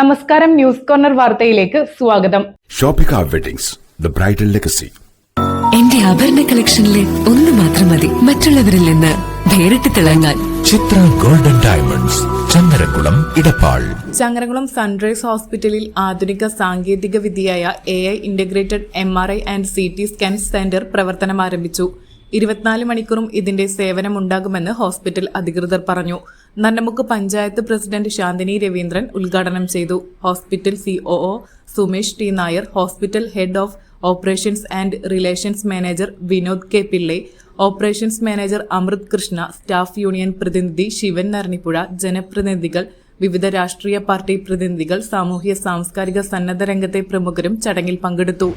നമസ്കാരം, news corner വാർത്തയിലേക്ക് സ്വാഗതം. Shoppika weddings, the bridal legacy. എന്റെ ആഭരണ കളക്ഷനിലെ ഒന്ന് മാത്രം മതി മറ്റുള്ളവരിൽ നിന്ന് വേറിട്ട് തിളങ്ങാൻ. Chithra golden diamonds, Changaramkulam, Edappal. Changaramkulam sunrise ഹോസ്പിറ്റലിൽ ആധുനിക സാങ്കേതിക വിദ്യയായ AI integrated MRI and CT scan centre പ്രവർത്തനം ആരംഭിച്ചു. 24 മണിക്കൂറും ഇതിന്റെ സേവനമുണ്ടാകുമെന്ന് ഹോസ്പിറ്റൽ അധികൃതർ പറഞ്ഞു. നന്നമുക്ക് പഞ്ചായത്ത് പ്രസിഡന്റ് ശാന്തിനി രവീന്ദ്രൻ ഉദ്ഘാടനം ചെയ്തു. Hospital COO Sumesh T. Nair, hospital head of operations and relations manager Vinod K. Pillai, operations manager Amrit Krishna, staff union പ്രതിനിധി ശിവൻ നരണിപ്പുഴ, ജനപ്രതിനിധികൾ, വിവിധ രാഷ്ട്രീയ പാർട്ടി പ്രതിനിധികൾ, സാമൂഹ്യ സാംസ്കാരിക സന്നദ്ധ രംഗത്തെ പ്രമുഖരും ചടങ്ങിൽ പങ്കെടുത്തു.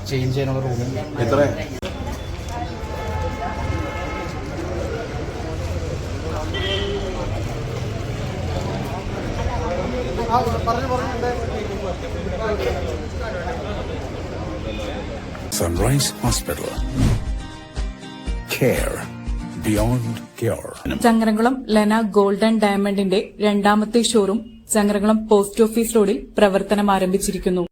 ചേഞ്ച് ചെയ്യാനുള്ള റൂമിൽ എത്ര Sunrise Hospital. Care beyond cure. Changaramkulam Lena golden ഡയമണ്ടിന്റെ രണ്ടാമത്തെ ഷോറൂം ചങ്ങരംകുളം പോസ്റ്റ് ഓഫീസ് റോഡിൽ പ്രവർത്തനം ആരംഭിച്ചിരിക്കുന്നു.